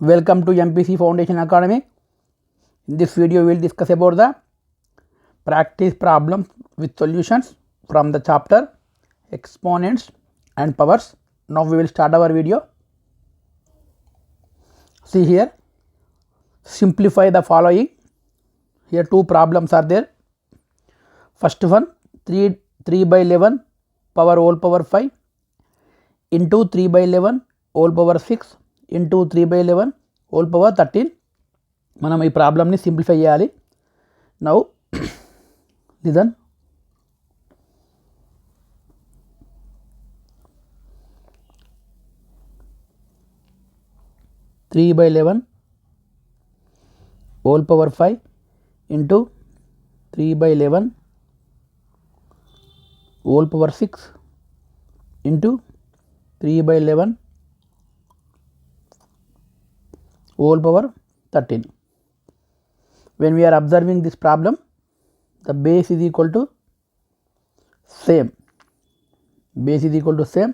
Welcome to MPC Foundation Academy. In this video, we will discuss about the practice problems with solutions from the chapter Exponents and Powers. Now we will start our video. See here, simplify the following. Here two problems are there. First one, 3 by 11 power whole power 5 into 3 by 11 whole power 6 into 3 by 11 whole power 13. మనం ఈ ప్రాబ్లమ్ని simplify చేయాలి. Now listen. Three by 11 whole power 5 into 3 by 11 whole power 6 into 3 by 11 whole power 13. When we are observing this problem, the base is equal to same. Base is equal to same.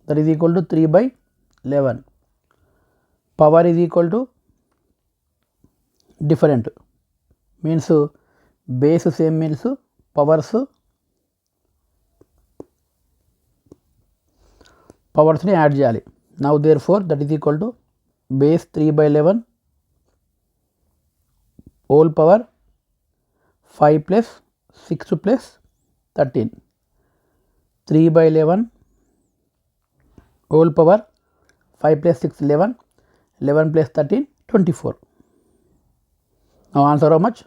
That is equal to 3 by 11. Power is equal to different. Means base same means powers ni add చేయాలి. Now therefore that is equal to base 3 by 11 whole power 5 plus 6 plus 13. 3 by 11 whole power 5 plus 6 11, 11 plus 13 24. Now answer how much?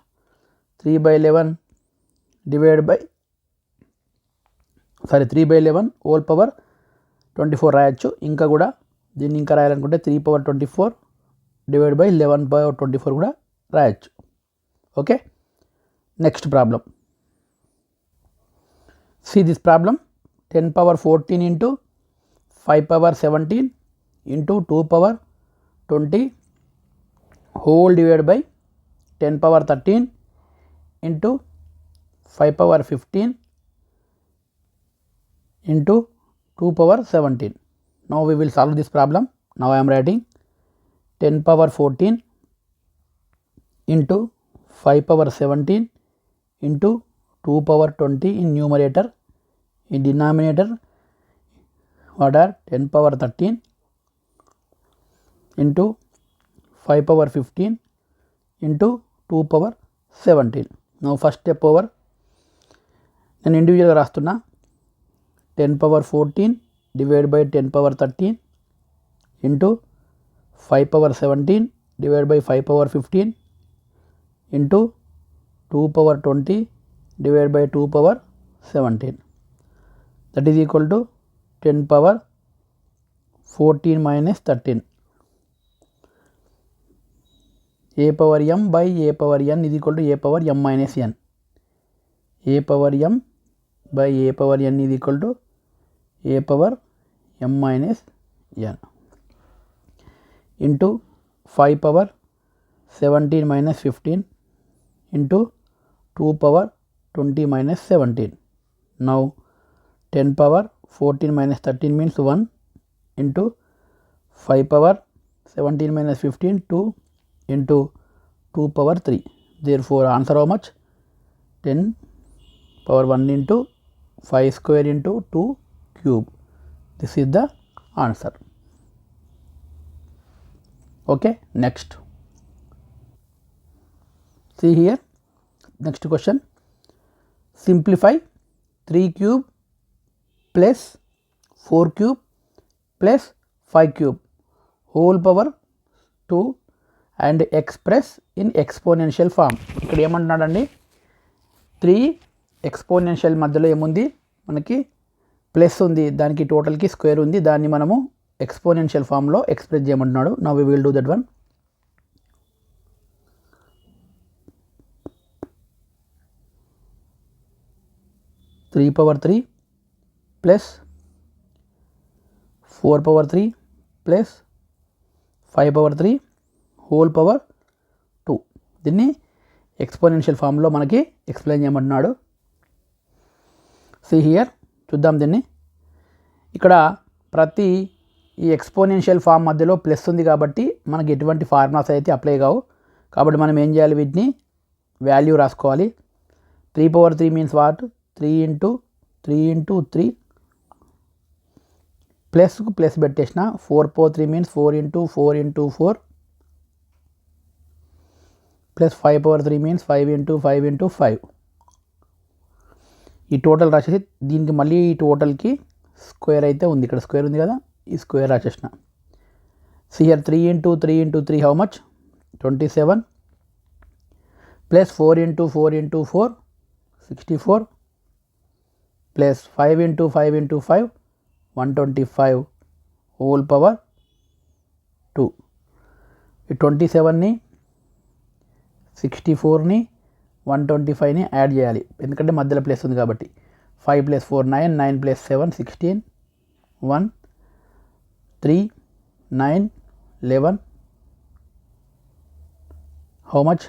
3 by 11 divided by 3 by 11 whole power 24 రాయొచ్చు. ఇంకా కూడా దీన్ని ఇంకా రాయాలనుకుంటే 3 power 24 divide by 11 power 24 కూడా రాయొచ్చు. Okay, next problem. See this problem, 10 power 14 into 5 power 17 into 2 power 20 whole divided by 10 power 13 into 5 power 15 into 2 power 17. Now we will solve this problem. Now I am writing 10 power 14 into 5 power 17 into 2 power 20 in numerator. In denominator, what are 10 power 13 into 5 power 15 into 2 power 17. Now first step over. నేను ఇండివిజువల్గా రాస్తున్నా. 10 power 14 divided by 10 power 13 into 5 power 17 divided by 5 power 15 into 2 power 20 divided by 2 power 17. That is equal to 10 power 14 minus 13. A power m by a power n is equal to a power m minus n. A power m by a power n is equal to a power m minus n into 5 power 17 minus 15 into 2 power 20 minus 17. Now 10 power 14 minus 13 means 1 into 5 power 17 minus 15 2 into 2 power 3. Therefore answer how much? 10 power 1 into 5 square into 2 cube. This is the answer. Okay, next. See here, next question. Simplify 3 cube plus 4 cube plus 5 cube whole power 2 and express in exponential form. ఇక్కడ ఏమంటున్నాడండి, 3 exponential మధ్యలో ఏముంది మనకి plus ఉంది, దానికి టోటల్కి square ఉంది, దాన్ని మనము exponential ఫామ్లో ఎక్స్ప్రెస్ చేయమంటున్నాడు. Now we will do that one. Three power 3 plus 4 power 3 plus 5 power 3 whole power 2. దీన్ని ఎక్స్పోనెన్షియల్ ఫామ్లో మనకి ఎక్స్ప్లెయిన్ చేయమంటున్నాడు. సి హియర్, చూద్దాం దీన్ని. ఇక్కడ ప్రతి ఈ ఎక్స్పోనెన్షియల్ ఫామ్ మధ్యలో ప్లస్ ఉంది కాబట్టి మనకి ఎటువంటి ఫార్ములాస్ అయితే అప్లై కావు. కాబట్టి మనం ఏం చేయాలి, వీటిని వాల్యూ రాసుకోవాలి. 3/3 మీన్స్ వాట్, 3 × 3 × 3 ప్లస్కు ప్లస్ పెట్టేసిన. 4/3 మీన్స్ 4 × 4 × 4 ప్లస్ 5/3 మీన్స్ 5 × 5 × 5. ఈ టోటల్ రాసేసి దీనికి మళ్ళీ ఈ టోటల్కి స్క్వేర్ అయితే ఉంది, ఇక్కడ స్క్వేర్ ఉంది కదా, ఈ స్క్వేర్ రాసేసిన. Here 3 × 3 × 3 how much, 27 plus 4 × 4 × 4 64 plus 5 × 5 × 5 125 whole power 2. ఈ 27ని 64ని 125ని యాడ్ చేయాలి, ఎందుకంటే మధ్యలో ప్లస్ ఉంది కాబట్టి. 5 + 4 9, 9 + 7 16, 1 3 9 11 how much,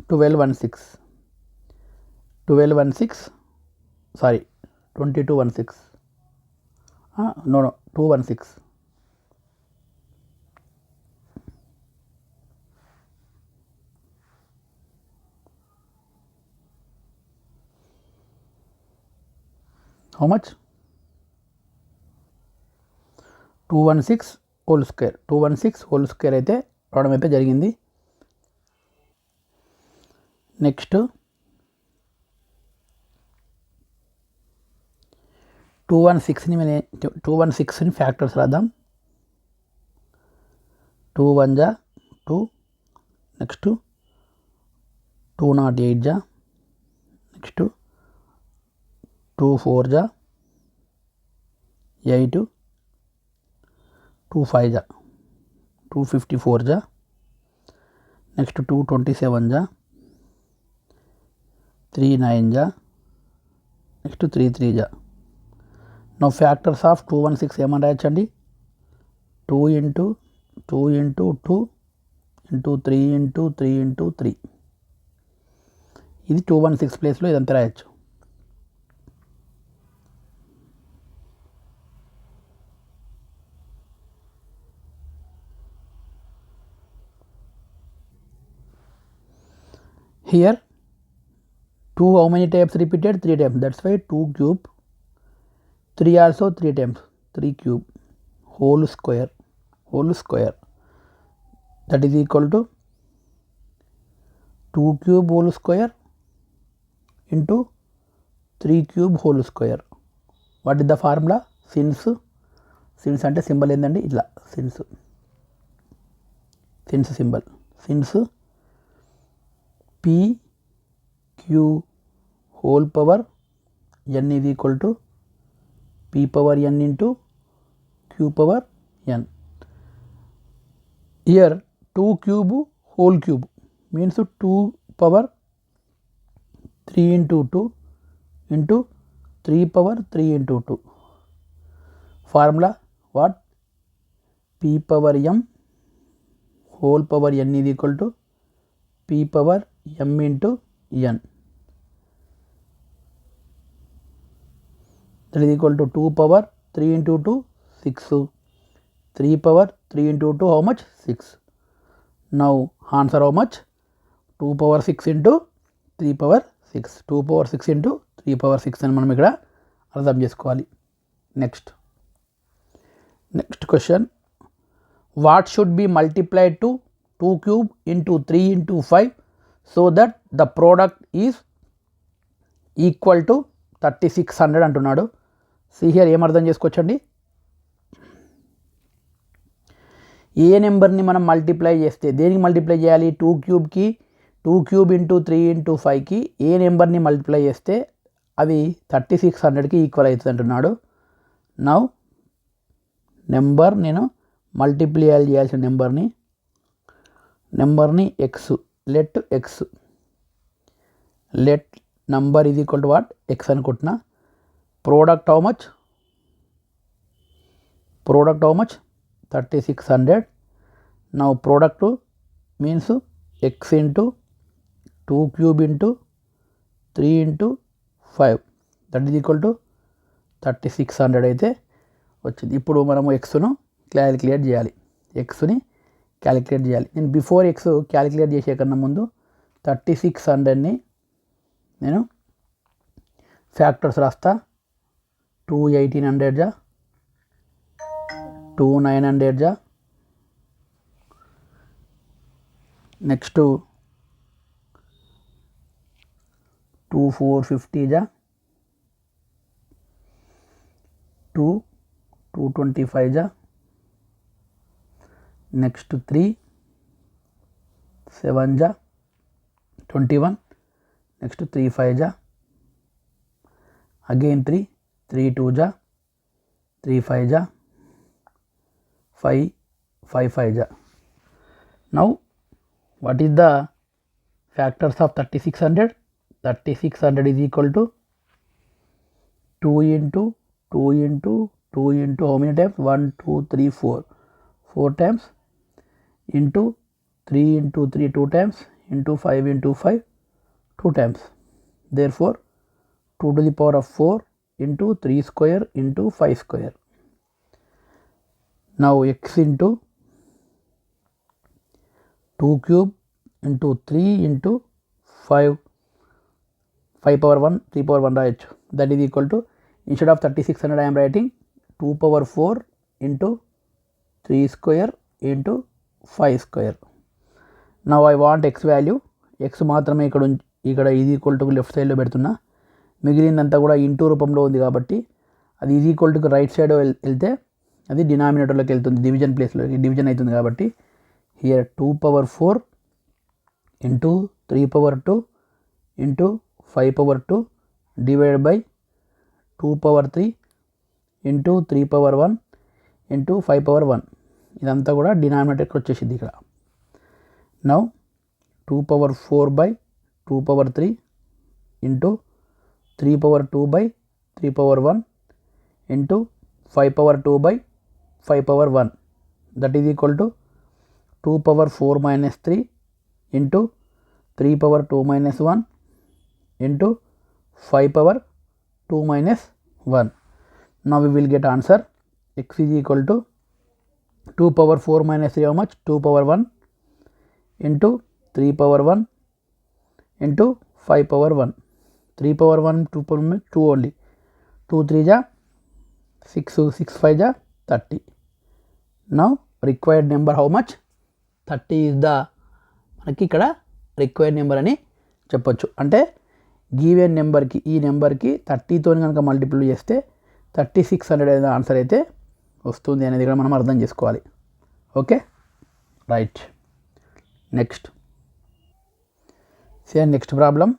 1216 sorry 2216 no 216. How much, 216 whole square. 216 whole square అయితే రావడం అయితే జరిగింది. నెక్స్ట్ 216ని ఫ్యాక్టర్స్ రాద్దాం. 2 1 జా 2, నెక్స్ట్ 208 జా, నెక్స్ట్ 2 4 జా 8, 2 5 జా 254 జా, నెక్స్ట్ 227 జా 3 9 జా, నెక్స్ట్ 3 3 జా. నౌ ఫ్యాక్టర్స్ ఆఫ్ 216 ఏమని రాయొచ్చండి, 2 × 2 × 2 × 3 × 3 × 3. ఇది 216 ప్లేస్లో ఇదంతా రాయొచ్చు. Here 2 how many times repeated, 3 times, that's why 2 cube. 3 also 3 times, 3 cube whole square that is equal to 2 cube whole square into 3 cube whole square. What is the formula, since అంటే symbol ఏందండి, ఇట్లా since symbol, since p q whole power n is equal to p power n into q power n. Here 2 cube whole cube means 2 power 3 into 2 into 3 power 3 into 2. Formula what, p power m whole power n is equal to p power m into n. That is equal to 2 power 3 into 2 6, 3 power 3 into 2 how much, 6. Now answer how much, 2 power 6 into 3 power 6, 2 power 6 into 3 power 6 అని మనం ఇక్కడ అర్థం చేసుకోవాలి. Next question, what should be multiplied to 2 cube into 3 into 5 so that the product is equal to 3600 అంటున్నాడు. See here ఏం అర్థం చేసుకోవచ్చండి, ఏ నెంబర్ని మనం మల్టిప్లై చేస్తే, దేనికి మల్టిప్లై చేయాలి, 2 క్యూబ్కి 2 క్యూబ్ ఇంటూ 3 ఇంటూ 5కి ఏ నెంబర్ని మల్టిప్లై చేస్తే అది 3600కి ఈక్వల్ అవుతుంది అంటున్నాడు. నౌ నెంబర్ నేను మల్టిప్లై చేయాల్సిన నెంబర్ని x, let number is equal to what, x అనుకుంటున్నా. Product how much 3600. Now product means x into 2 cube into 3 into 5 that is equal to 3600 అయితే వచ్చింది. ఇప్పుడు మనము ఎక్స్ను క్యాలిక్యులేట్ చేయాలి, ఎక్స్ని క్యాలిక్యులేట్ చేయాలి. నేను బిఫోర్ ఎక్స్ క్యాలిక్యులేట్ చేసే కన్నా ముందు 3600ని నేను ఫ్యాక్టర్స్ రాస్తా. 2 1800 జా, 2 900 జా, నెక్స్ట్ 2 450 జా, 2 225 జా, నెక్స్ట్ 3 7 జా 21, నెక్స్ట్ 3 5 జా, అగైన్ 3 3 2 జా, 3 5 జా, 5 5 5 జా. Now what is the factors of 3600? 3600 is equal to 2 into 2 into 2 into how many times? 1 2 3 4 times, into 3 into 3 2 times, into 5 into 5 2 times. Therefore 2 to the power of 4 into 3 square into 5 square. Now x into 2 cube into 3 into 5 power 1 3 power 1 right. That is equal to, instead of 3600 I am writing 2 power 4 into 3 square into 5 square. Now I want x value. x మాత్రమే ఇక్కడ is equal to left సైడ్లో పెడుతున్నా, మిగిలిందంతా కూడా into రూపంలో ఉంది కాబట్టి అది is equal to right side వెళ్తే అది డినామినేటర్లోకి వెళ్తుంది, డివిజన్ ప్లేస్లోకి డివిజన్ అవుతుంది. కాబట్టి here 2 power 4 into 3 power 2 into 5 power 2 divided by 2 power 3 into 3 power 1 into 5 power 1. ఇదంతా కూడా డినామినేటర్కి వచ్చేసింది ఇక్కడ. Now 2 power 4 by 2 power 3 into 3 power 2 by 3 power 1 into 5 power 2 by 5 power 1. That is equal to 2 power 4 minus 3 into 3 power 2 minus 1 into 5 power 2 minus 1. Now we will get answer. X is equal to 2 power 4 minus 3 how much? 2 power 1 into 3 power 1 into 5 power 1. 3 power 1 2 power 1 2 only. 2 3 ja 6 6 5 ja 30. Now required number how much? 30 is the మనకి ఇక్కడ required number అని చెప్పొచ్చు. అంటే given నెంబర్కి ఈ నెంబర్కి 30తో కనుక multiple చేస్తే 3600 అనే ఆన్సర్ అయితే వస్తుంది అనేది ఇక్కడ మనం అర్థం చేసుకోవాలి. Okay right. Next next problem,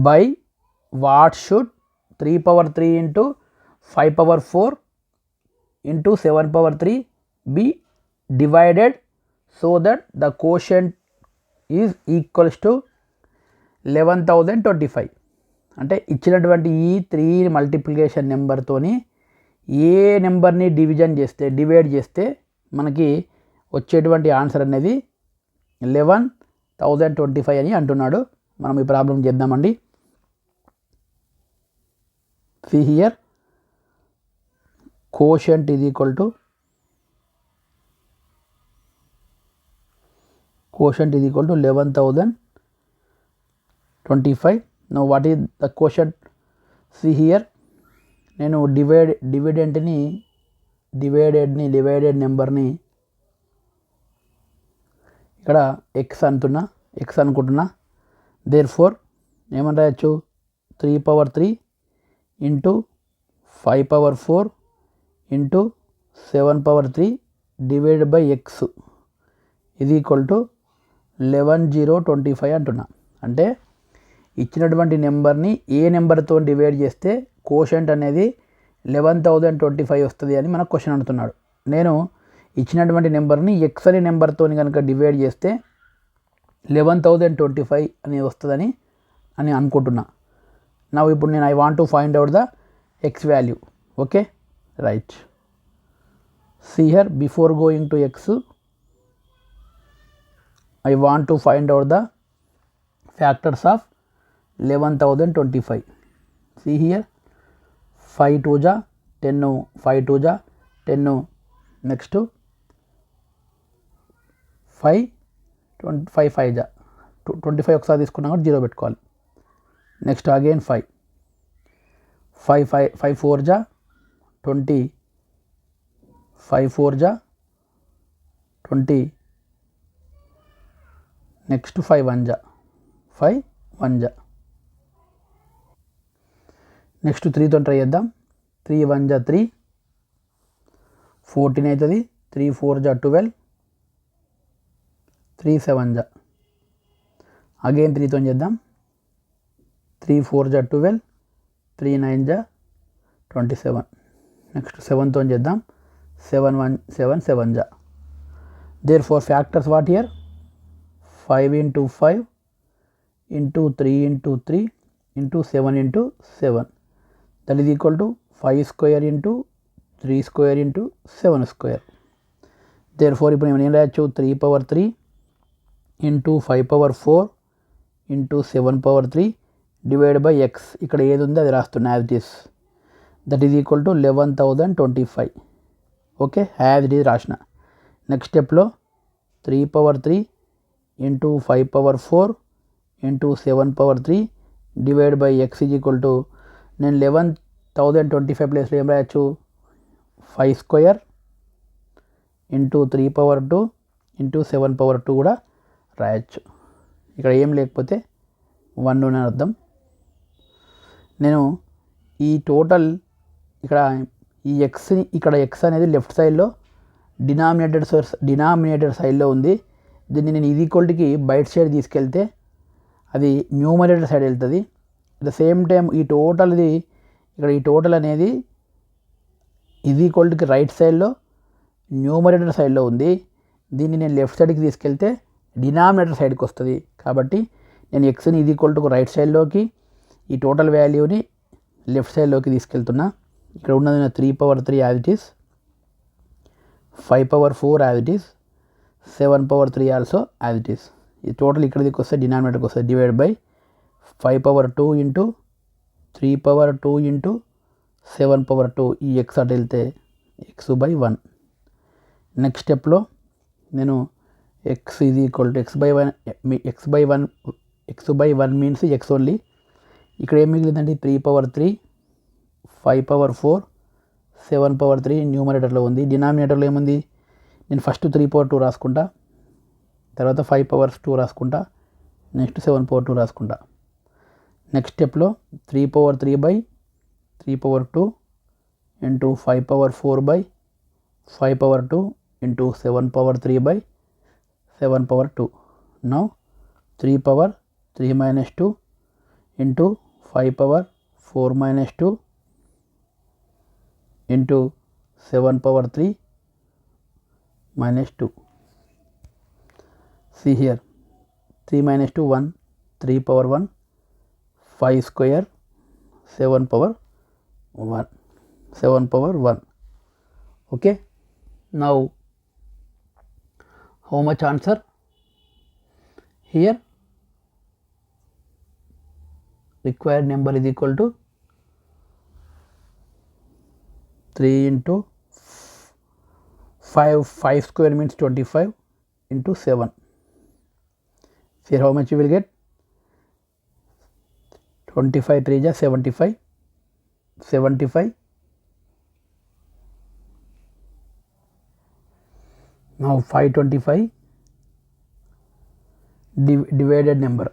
by what should 3 power 3 into 5 power 4 into 7 power 3 be divided so that the quotient is equals to 11,025. అంటే ఇచ్చినటువంటి ఈ 3 మల్టిప్లికేషన్ నెంబర్తోని ఏ నెంబర్ని డివైడ్ చేస్తే మనకి వచ్చేటువంటి ఆన్సర్ అనేది 11,025 అని అంటున్నాడు. మనం ఈ ప్రాబ్లం చేద్దామండి. See here, quotient is equal to 11,025. Now what is the quotient? See here, నేను డివైడెడ్ నెంబర్ని ఇక్కడ ఎక్స్ అనుకుంటున్నా. దేర్ఫోర్ ఏమని రాయొచ్చు? 3 power 3 into 5 power 4 into 7 power 3 divided by x is equal to 11,025 అంటున్నా. అంటే ఇచ్చినటువంటి నెంబర్ని ఏ నెంబర్తో డివైడ్ చేస్తే కోషంట్ అనేది 11,025 వస్తుంది అని మనకు క్వశ్చన్ అడుగుతున్నాడు. నేను ఇచ్చినటువంటి నెంబర్ని ఎక్స్ అనే నెంబర్తో కనుక డివైడ్ చేస్తే 11,025 అని వస్తుందని అనుకుంటున్నా. నా ఇప్పుడు నేను I want to find out the X value. Okay right. See here, before going to x I want to find out the factors of 11,025. See here, 5 2 ja 10 5 2 జా 10 నెక్స్ట్ 5 25 5 జా 25 ఒకసారి తీసుకున్నా కూడా 0 పెట్టుకోవాలి. నెక్స్ట్ అగైన్ 5 4 జా 20 5 4 జా 20 నెక్స్ట్ 5 1 జా 5 1 జా నెక్స్ట్ 3తో ట్రై చేద్దాం. 3 1 జా 3 14 అవుతుంది. 3 4 జా 12 3 7 జా అగైన్ 3తో చేద్దాం. 3 4 జా 12 3 9 జా 27 నెక్స్ట్ 7తో చేద్దాం. 7 1 7 7 జా. There four factors what here 5 into 5 into 3 into 3 into 7 into 7 that is equal to 5 square into 3 square into 7 square. Therefore ఇప్పుడు నేను ఏం రాయొచ్చు 3 power 3 into 5 power 4 into 7 power 3 divided by x. ఇక్కడ ఏది ఉందో అది రాస్తున్నా as it is. That is equal to 11,025. Okay, as it is రాసిన. నెక్స్ట్ స్టెప్లో 3 power 3 into 5 power 4 into 7 power 3 divided by x is equal to నేను 11,025 ప్లేస్లో ఏం రాయొచ్చు 5 square into 3 power 2 into 7 power 2 కూడా రాయొచ్చు. ఇక్కడ ఏం లేకపోతే 1 అని అర్థం. నేను ఈ టోటల్ ఇక్కడ ఈ ఎక్స్ని ఇక్కడ ఎక్స్ అనేది లెఫ్ట్ సైడ్లో డినామినేటర్ సైడ్లో ఉంది. దీన్ని నేను ఇది ఈక్వల్టీకి బయట సైడ్ తీసుకెళ్తే అది న్యూమరేటర్ సైడ్ వెళ్తుంది. అట్ ద సేమ్ టైం ఈ టోటల్ది ఇక్కడ ఈ టోటల్ అనేది ఇది ఈక్వల్టీకి రైట్ సైడ్లో న్యూమరేటర్ సైడ్లో ఉంది. దీన్ని నేను లెఫ్ట్ సైడ్కి తీసుకెళ్తే డినామినేటర్ సైడ్కి వస్తుంది. కాబట్టి నేను ఎక్స్ని ఇది ఈక్వల్టీకి రైట్ సైడ్లోకి ఈ టోటల్ వాల్యూని లెఫ్ట్ సైడ్లోకి తీసుకెళ్తున్నా. ఇక్కడ ఉన్నది 3 power 3 as it is, 5 power 4 as it is, 7 power 3 also as it is. ఈ టోటల్ ఇక్కడికి వస్తే డినామినేటర్కి వస్తుంది divide by 5 power 2 into 3 power 2 into 7 power 2. ఈ ఎక్స్ అటు వెళ్తే ఎక్స్ బై 1. నెక్స్ట్ స్టెప్లో నేను X is equal to X by 1 means X only. ఇక్కడ ఏం మిగిలిందండి 3 power 3 5 power 4 7 power 3 న్యూమరేటర్లో ఉంది. డినామినేటర్లో ఏముంది నేను ఫస్ట్ 3 power 2 రాసుకుంటా, తర్వాత 5 power 2 రాసుకుంటా, నెక్స్ట్ 7 power 2 రాసుకుంటా. నెక్స్ట్ స్టెప్లో 3 power 3 by 3 power 2 into 5 power 4 by 5 power 2 into 7 power 3 by 7 power 2. Now 3 power 3 minus 2 into 5 power 4 minus 2 into 7 power 3 minus 2. See here 3 minus 2 1 3 power 1 5 square 7 power 1 7 power 1. Okay, now how much answer here? Required number is equal to 3 into 5 square means 25 into 7. See how much you will get 25 3 is 75 now 525 divided number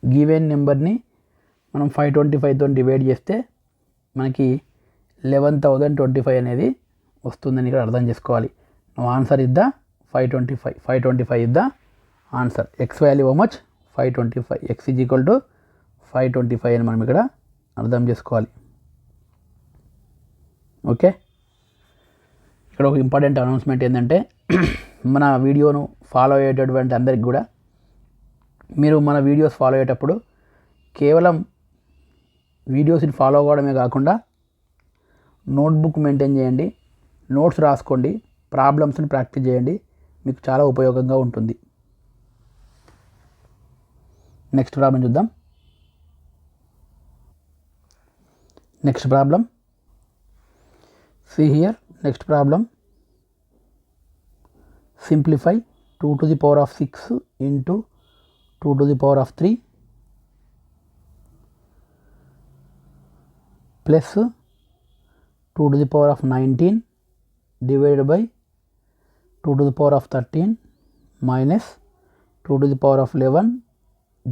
given నెంబర్ని మనం 525తో divide చేస్తే మనకి 11,025 అనేది వస్తుందని ఇక్కడ అర్థం చేసుకోవాలి. Answer ఇద్ద 525 ఇద్ద answer. X value how much 525. X is equal to 525 అని మనం ఇక్కడ అర్థం చేసుకోవాలి. ఓకే, ఇక్కడ ఒక ఇంపార్టెంట్ అనౌన్స్మెంట్ ఏంటంటే మన వీడియోను ఫాలో అయ్యేటటువంటి అందరికి కూడా మీరు మన వీడియోస్ ఫాలో అయ్యేటప్పుడు కేవలం వీడియోస్ని ఫాలో అవ్వడమే కాకుండా నోట్బుక్ మెయింటైన్ చేయండి, నోట్స్ రాసుకోండి, ప్రాబ్లమ్స్ని ప్రాక్టీస్ చేయండి, మీకు చాలా ఉపయోగంగా ఉంటుంది. నెక్స్ట్ ప్రాబ్లం చూద్దాం. Next problem See here, next problem. Simplify 2 to the power of 6 into 2 to the power of 3 plus 2 to the power of 19 divided by 2 to the power of 13 minus 2 to the power of 11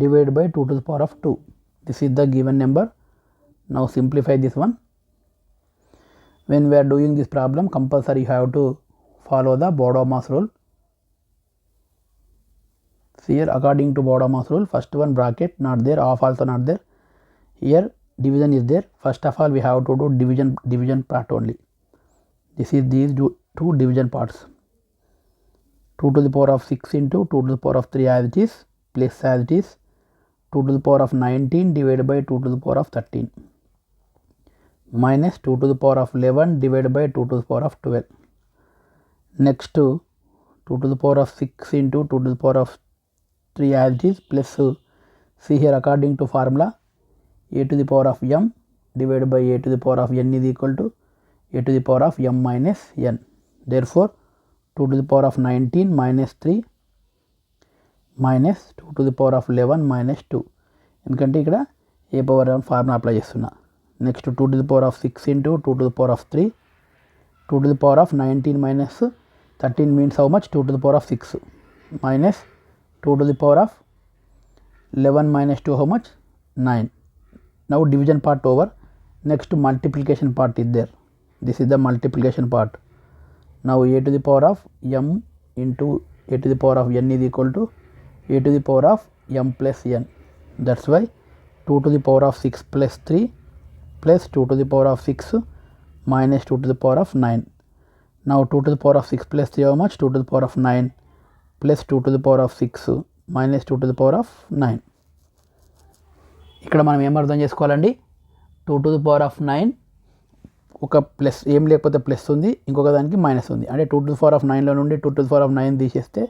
divided by 2 to the power of 2. This is the given number. Now simplify this one. When we are doing this problem, compulsory you have to follow the Borda-Hamas rule. See here, according to Borda-Hamas rule, first one bracket not there, half also not there. Here division is there. First of all we have to do division part only. This is these two division parts. 2 to the power of 6 into 2 to the power of 3 as it is, plus as it is 2 to the power of 19 divided by 2 to the power of 13 minus 2 to the power of 11 divided by 2 to the power of 12. Next 2 to the power of 6 into 2 to the power of 3 as it is, plus see here, according to formula, a to the power of m divided by a to the power of n is equal to a to the power of m minus n. Therefore 2 to the power of 19 minus 3 minus 2 to the power of 11 minus 2. ఎందుకంటే ఇక్కడ ఏ power formula apply చేస్తున్నా. Next 2 to the power of 6 into 2 to the power of 3, 2 to the power of 19 minus 13 means how much? 2 to the power of 6 minus 2 to the power of 11 minus 2 how much? 9. Now division part over. Next multiplication part is there. This is the multiplication part. Now a to the power of m into a to the power of n is equal to a to the power of m plus n. That's why 2 to the power of 6 plus 3 plus 2 to the power of 6 minus 2 to the power of 9. Now 2 to the power of 6 plus 3 how much? 2 to the power of 9 plus 2 to the power of 6 minus 2 to the power of 9. ఇక్కడ మనం ఏం అర్థం చేసుకోవాలండి, 2 to the power of 9 ఒక plus ఏం లేకపోతే plus ఉంది, ఇంకొక దానికి మైనస్ ఉంది. అంటే 2 to the power of 9లో నుండి 2 to the power of 9 తీసేస్తే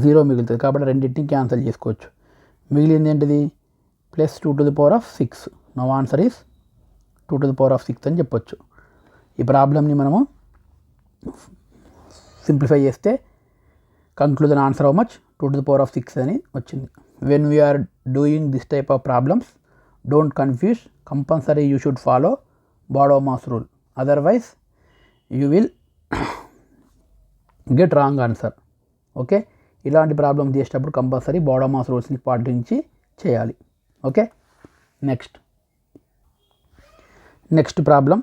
0 మిగులుతుంది. కాబట్టి రెండింటిని క్యాన్సిల్ చేసుకోవచ్చు. మిగిలింది ఏంటిది? Plus 2 to the power of 6. Now answer is 2 to the power of 6 అని చెప్పొచ్చు. ఈ ప్రాబ్లమ్ని మనము సింప్లిఫై చేస్తే conclusion answer how much? 2 to the power of 6 అని వచ్చింది. When we are doing this type of problems, don't confuse, compulsory you should follow Borda-Hamas rule, otherwise you will get wrong answer. Okay, ఇలాంటి problem చేసేటప్పుడు compulsory Borda-Hamas రూల్స్ని పాటించి చేయాలి. Okay, next problem.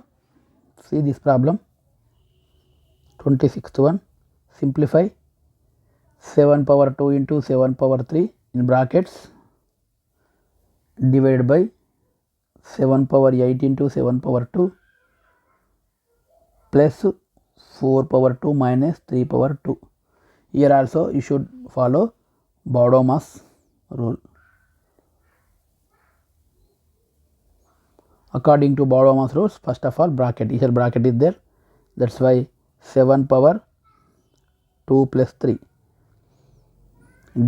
See this problem, 26th one. Simplify 7 power 2 into 7 power 3 in brackets divided by 7 power 8 into 7 power 2 plus 4 power 2 minus 3 power 2. Here also you should follow Borda-Hamas rule. According to Borda-Hamas rules, first of all bracket, here bracket is there, that's why 7 power 2 plus 3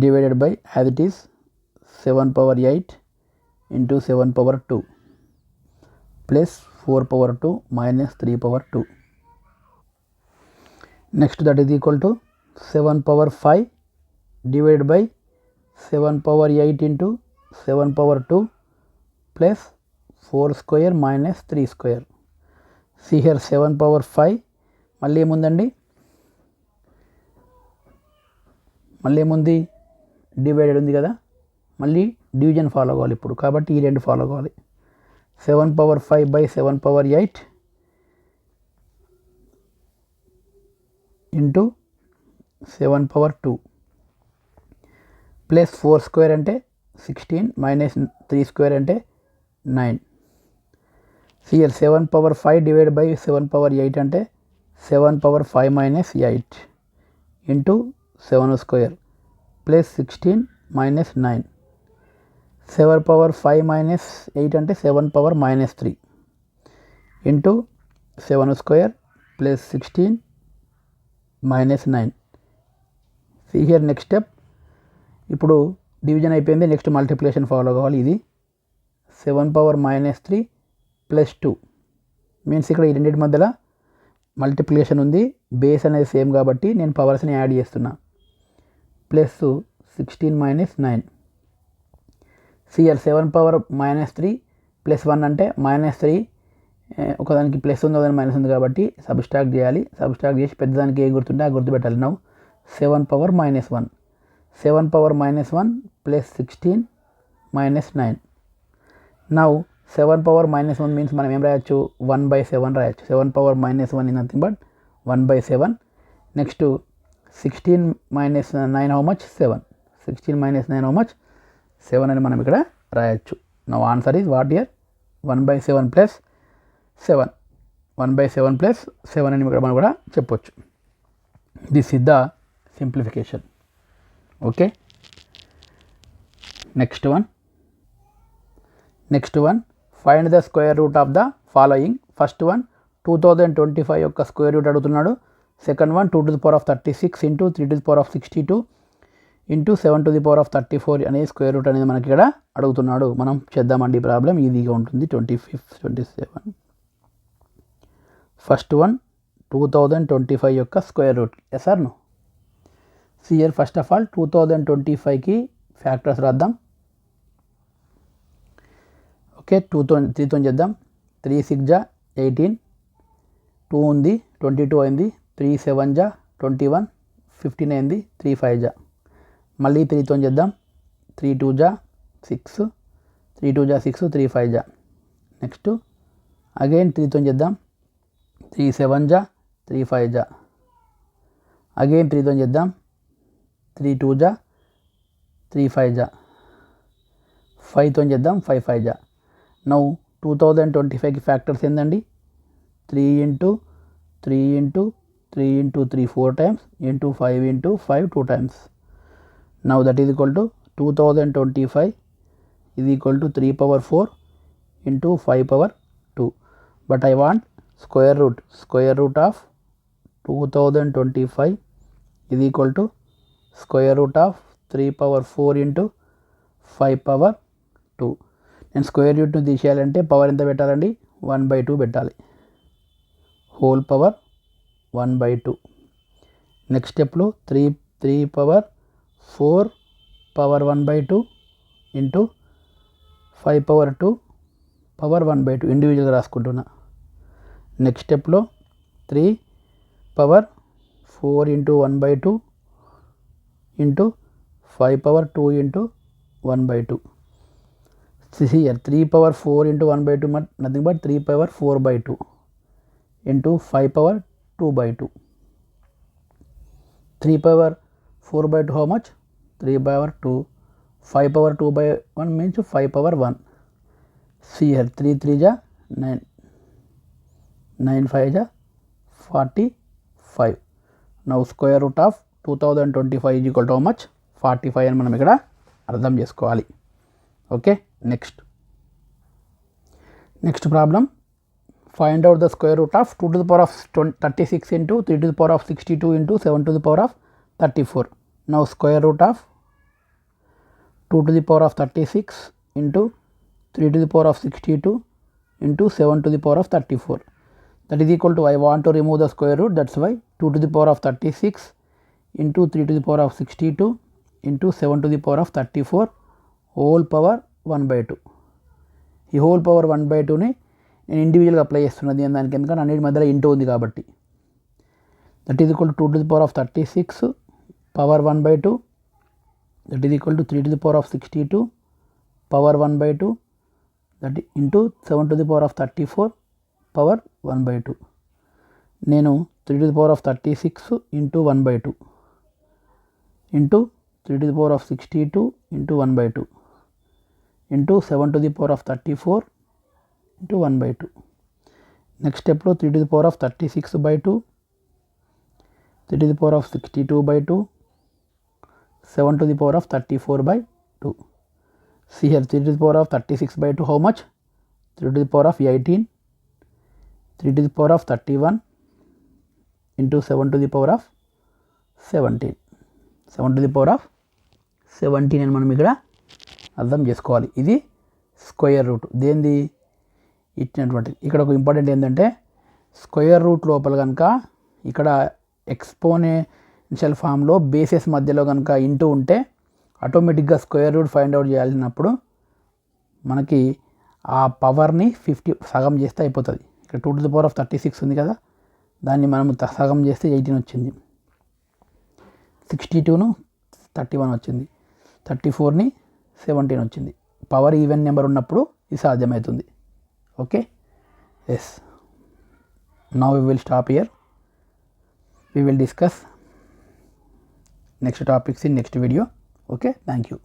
divided by, as it is, 7 power 8 into 7 power 2 plus 4 power 2 minus 3 power 2. Next that is equal to 7 power 5 divided by 7 power 8 into 7 power 2 plus 4 square minus 3 square. See here 7 power 5 మళ్ళీ ఏముందండి, మళ్ళీ ఏముంది? Divided ఉంది కదా, మళ్ళీ division follow అవ్వాలి ఇప్పుడు. కాబట్టి ఈ రెండు ఫాలో అవ్వాలి. 7 power 5 by 7 power 8 into 7 power 2 plus 4 square అంటే 16 minus 3 square అంటే 9. here 7 power 5 divided by 7 power 8 అంటే 7 power 5 minus 8 into 7 square plus 16 minus 9. 7 power 5 minus 8 అంటే 7 power minus 3 into 7 square plus 16 minus 9. See here next step. ఇప్పుడు division అయిపోయింది, next multiplication follow కావాలి. ఇది 7 power minus 3 plus 2 means ఇక్కడ ఈ రెండింటి మధ్యలో మల్టిప్లికేషన్ ఉంది, బేస్ అనేది సేమ్ కాబట్టి నేను పవర్స్ని యాడ్ చేస్తున్నా. Plus 16 minus 9. CR 7 power -3 plus 1 అంటే -3, ఒకదానికి ప్లస్ ఉంది ఒకదానికి మైనస్ ఉంది కాబట్టి సబ్స్ట్రాక్ట్ చేయాలి. సబ్స్ట్రాక్ట్ చేసి పెద్దదానికి ఏ గుర్తుంటే ఆ గుర్తు పెట్టాలి. నవ్వు 7 పవర్ -1, 7 పవర్ -1 ప్లస్ 16 మైనస్ 9. నవ్వు 7 పవర్ -1 మీన్స్ మనం ఏం రాయొచ్చు, 1/7 రాయొచ్చు. 7 power -1 is nothing but 1/7. Next 16 minus 9 how much, 7. 16 minus 9 how much, 7 అని మనం ఇక్కడ రాయొచ్చు. Now answer is what year, 1/7 plus 7. 1/7 plus 7 అని ఇక్కడ మనం కూడా చెప్పొచ్చు. This is the simplification. Okay, next one find the square root of the following. First one 2025 యొక్క స్క్వేర్ రూట్ అడుగుతున్నాడు. సెకండ్ వన్ 2^36 ఇంటూ 3^62 ఇంటూ 7^34 అనే స్క్వేర్ రూట్ అనేది మనకి ఇక్కడ అడుగుతున్నాడు. మనం చేద్దామండి ఈ ప్రాబ్లం, ఈజీగా ఉంటుంది. 27. ఫస్ట్ వన్ 2025 యొక్క square root. Yes or no? సియర్ ఫస్ట్ ఆఫ్ ఆల్ 2025కి ఫ్యాక్టర్స్ రాద్దాం. ఓకే, 3తో చేద్దాం. 3 6 జా 18, 2 ఉంది 22 అయింది, 3 7 జా 21, 15 అయింది, 3 5 జా. మళ్ళీ 3తో చేద్దాం. 3 2 జా 6, 3 2 జా 6, 3 5 జా. నెక్స్ట్ అగైన్ 3తో చేద్దాం. 3 7 జా 3 5 జా. అగైన్ 3తో చేద్దాం. 3 2 జా 3 5 జా. 5తో చేద్దాం. 5 5 జా. నౌ 2025కి ఫ్యాక్టర్స్ ఏందండి, 3 into 3 into 3 into 3 4 times into 5 into 5 2 times. Now that is equal to 2025 is equal to 3 power 4 into 5 power 2. But I want square root of 2025 is equal to square root of 3 power 4 into 5 power 2. నేను square రూట్ను తీసేయాలంటే power ఎంత పెట్టాలండి, 1/2 పెట్టాలి. Whole power 1/2. Next స్టెప్లో 3 power 4 power 1/2 into 5 power 2 power 1/2 ఇండివిజువల్గా రాసుకుంటున్నా. Next స్టెప్లో 3 power 4 into 1/2 into 5 power 2 into 1/2. here 3 power 4 into 1/2 nothing but 3 power 4/2 into 5 power 2/2. 3 power 4/2 how much, 3 power 2. 5 power 2/1 means 5 power 1. See here 3 3 ja 9, 9 5 ja 45. Now square root of 2025 is equal to how much, 45 అని మనం ఇక్కడ అర్థం చేసుకోవాలి. Okay, next problem. Find out the square root of 2^36 into 3^62 into 7^34. Now square root of 2^36 into 3^62 into 7^34. That is equal to, I want to remove the square root, that's why 2^36 into 3^62 into 7^34 whole power 1/2. ఈ whole power 1/2ని నేను ఇండివిజువల్గా apply చేస్తున్నది దానికి, ఎందుకంటే అన్నిటి మధ్యలో into ఉంది కాబట్టి. That is equal to 2^36 power 1/2, that is equal to 3^62 power 1/2, that into 7^34 power 1/2. నేను 3^36 into 1/2 into 3^62 into 1/2 into 7^34 into 1/2. Next స్టెప్లో 3^36/2, 3^62/2, 7^34/2. See here 3^36/2 how much, 3^18, 3^31 into 7^17. 7^17 అని మనం ఇక్కడ అర్థం చేసుకోవాలి. ఇది స్క్వేర్ రూట్ దేంది ఇచ్చినటువంటి. ఇక్కడ ఒక ఇంపార్టెంట్ ఏంటంటే స్క్వేర్ రూట్ లోపల కనుక ఇక్కడ ఎక్స్పోనెన్షియల్ ఫామ్లో బేసెస్ మధ్యలో కనుక ఇంటూ ఉంటే ఆటోమేటిక్గా స్క్వేర్ రూట్ ఫైండ్ అవుట్ చేయాల్సినప్పుడు మనకి ఆ పవర్ని 50 సగం చేస్తే అయిపోతుంది. ఇక్కడ 2⁻36 ఉంది కదా, దాన్ని మనం సగం చేస్తే 18 వచ్చింది. 62ను 31 వచ్చింది. 34ని 17 వచ్చింది. పవర్ ఈవెన్ నెంబర్ ఉన్నప్పుడు ఇది సాధ్యమవుతుంది. Okay, yes. Now we will stop here. We will discuss next topics in next video. Okay, thank you.